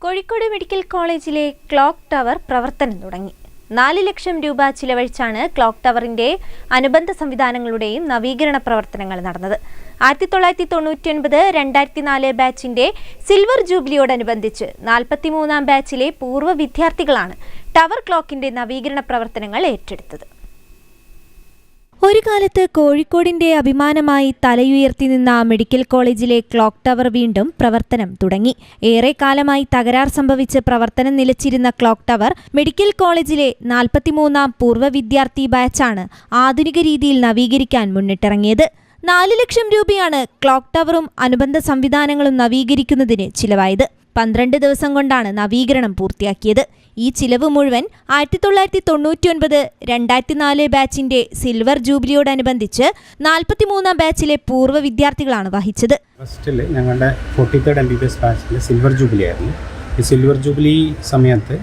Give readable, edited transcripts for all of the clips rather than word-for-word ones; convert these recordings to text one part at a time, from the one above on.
Kozhikode medical കോളേജിലെ clock tower പ്രവർത്തനം തുടങ്ങി. 4 ലക്ഷം രൂപ ചിലവഴിച്ചാണ് ക്ലോക്ക് ടവറിന്റെ അനുബന്ധ സംവിധാനങ്ങളുടെയും നവീകരണ പ്രവർത്തനങ്ങൾ നടന്നത്. 1999-2004 ബാച്ചിന്റെ സിൽവർ ജൂബിലിയോടനുബന്ധിച്ച് 43ാം ബാച്ചിലെ പൂർവ്വ വിദ്യാർത്ഥികളാണ് ടവർ ക്ലോക്കിന്റെ നവീകരണ പ്രവർത്തനങ്ങൾ ഏറ്റെടുത്തത്. ഒരു കാലത്ത് കോഴിക്കോടിന്റെ അഭിമാനമായി തലയുയർത്തി നിന്ന മെഡിക്കൽ കോളേജിലെ ക്ലോക്ക് ടവർ വീണ്ടും പ്രവർത്തനം തുടങ്ങി. ഏറെക്കാലമായി തകരാർ സംഭവിച്ച് പ്രവർത്തനം നിലച്ചിരുന്ന ക്ലോക്ക് ടവർ മെഡിക്കൽ കോളേജിലെ 43ാം പൂർവ്വ വിദ്യാർത്ഥി ബാച്ചാണ് ആധുനിക രീതിയിൽ നവീകരിക്കാൻ മുന്നിട്ടിറങ്ങിയത്. 4 ലക്ഷം രൂപയാണ് ക്ലോക്ക് ടവറും അനുബന്ധ സംവിധാനങ്ങളും നവീകരിക്കുന്നതിന് ചിലവായത്. 12 ദിവസം കൊണ്ടാണ് നവീകരണം പൂർത്തിയാക്കിയത്. ഈ ചിലവ് മുഴുവൻ 1999-2004 ബാച്ചിന്റെ സിൽവർ ജൂബിലിയോടനുബന്ധിച്ച് 43ാം ബാച്ചിലെ പൂർവ്വ വിദ്യാർത്ഥികളാണ് വഹിച്ചത്. ഫസ്റ്റിൽ ഞങ്ങളുടെ 43rd MBBS ബാച്ചിൽ സിൽവർ ജൂബിലി ആയിരുന്നു. ഈ സിൽവർ ജൂബിലി സമയത്ത്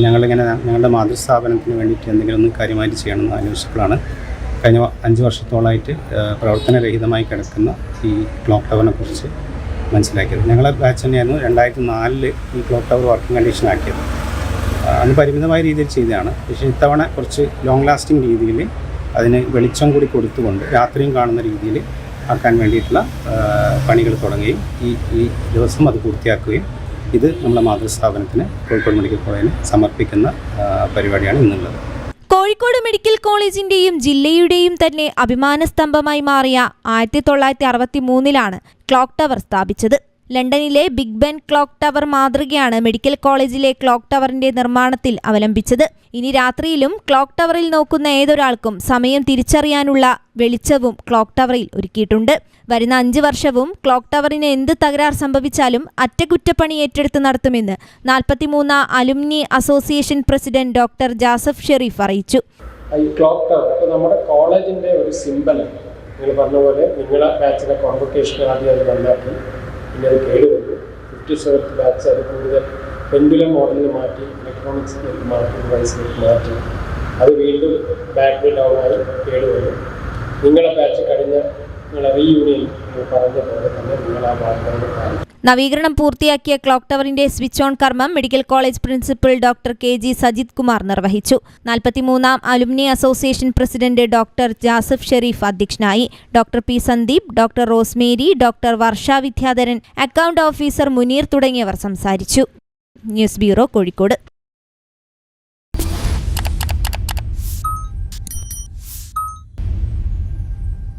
ഞങ്ങളിങ്ങനെ ഞങ്ങളുടെ മാതൃസ്ഥാപനത്തിന് വേണ്ടിയിട്ട് എന്തെങ്കിലും ഒന്ന് കാര്യമായിട്ട് ചെയ്യണമെന്ന് ആലോചിച്ചപ്പോഴാണ് കഴിഞ്ഞ 5 വർഷത്തോളമായിട്ട് പ്രവർത്തനരഹിതമായി കിടക്കുന്ന ഈ ക്ലോക്ക് ടവറിനെ കുറിച്ച് മനസ്സിലാക്കിയത്. ഞങ്ങളെ ബാച്ച് തന്നെയായിരുന്നു 2004 ഈ ക്ലോക്ക് ടവർ വർക്കിംഗ് കണ്ടീഷൻ ആക്കിയത്. അന്ന് പരിമിതമായ രീതിയിൽ ചെയ്തതാണ്. പക്ഷേ ഇത്തവണ കുറച്ച് ലോങ് ലാസ്റ്റിംഗ് രീതിയിൽ അതിന് വെളിച്ചം കൂടി കൊടുത്തുകൊണ്ട് രാത്രിയും കാണുന്ന രീതിയിൽ ആക്കാൻ വേണ്ടിയിട്ടുള്ള പണികൾ തുടങ്ങുകയും ഈ ദിവസം അത് പൂർത്തിയാക്കുകയും ഇത് നമ്മുടെ മാതൃസ്ഥാപനത്തിന് കോഴിക്കോട് മെഡിക്കൽ കോളേജിന് സമർപ്പിക്കുന്ന പരിപാടിയാണ് ഇന്നുള്ളത്. കോഴിക്കോട് മെഡിക്കൽ കോളേജിന്റെയും ജില്ലയുടെയും തന്നെ അഭിമാന സ്തംഭമായി മാറിയ 1963-ലാണ് ക്ലോക്ക് ടവർ സ്ഥാപിച്ചത്. ലണ്ടനിലെ ബിഗ് ബെൻ ക്ലോക്ക് ടവർ മാതൃകയാണ് മെഡിക്കൽ കോളേജിലെ ക്ലോക്ക് ടവറിന്റെ നിർമ്മാണത്തിൽ അവലംബിച്ചത്. ഇനി രാത്രിയിലും ക്ലോക്ക് ടവറിൽ നോക്കുന്ന ഏതൊരാൾക്കും സമയം തിരിച്ചറിയാനുള്ള വെളിച്ചവും ക്ലോക്ക് ടവറിൽ ഒരുക്കിയിട്ടുണ്ട്. വരുന്ന 5 വർഷവും ക്ലോക്ക് ടവറിന് എന്ത് തകരാർ സംഭവിച്ചാലും അറ്റകുറ്റപ്പണി ഏറ്റെടുത്ത് നടത്തുമെന്ന് 43ാം alumni association president doctor Jasaf Shareef അറിയിച്ചു. ഈ ക്ലോക്ക് ടവർ നമ്മുടെ കോളേജിന്റെ ഒരു സിംബലാണ്. നിങ്ങൾ പറഞ്ഞ പോലെ നിങ്ങളെ ബാച്ചിലെ കോൺവൊക്കേഷൻ ആദ്യം അത് നന്നാക്കി, പിന്നെ അത് കേടുവന്നു. 57th ബാച്ച് അത് കൂടുതൽ പെൻഡുലം മോഡലിൽ മാറ്റി, ഇലക്ട്രോണിക്സിലേക്ക് മാറ്റി, ഡിവൈസിലേക്ക് മാറ്റി, അത് വീണ്ടും ബാറ്ററി ഡൗൺ ആയി കേടുവന്നു. നിങ്ങളെ ബാച്ച് കഴിഞ്ഞ നിങ്ങളെ റീയൂണിയൻ പറഞ്ഞ പോലെ തന്നെ നിങ്ങൾ ആ ഭാഗത്ത് നവീകരണം പൂർത്തിയാക്കിയ ക്ലോക്ക് ടവറിന്റെ സ്വിച്ച് ഓൺ കർമ്മം medical college principal doctor KG Sajith Kumar നിർവഹിച്ചു. 43ാം alumni association president doctor Jasaf Shareef അധ്യക്ഷനായി. Doctor P Sandeep, doctor Rosemary, doctor Varsha Vidyadharan, account officer Muneer തുടങ്ങിയവർ സംസാരിച്ചു. News bureau, Kozhikode.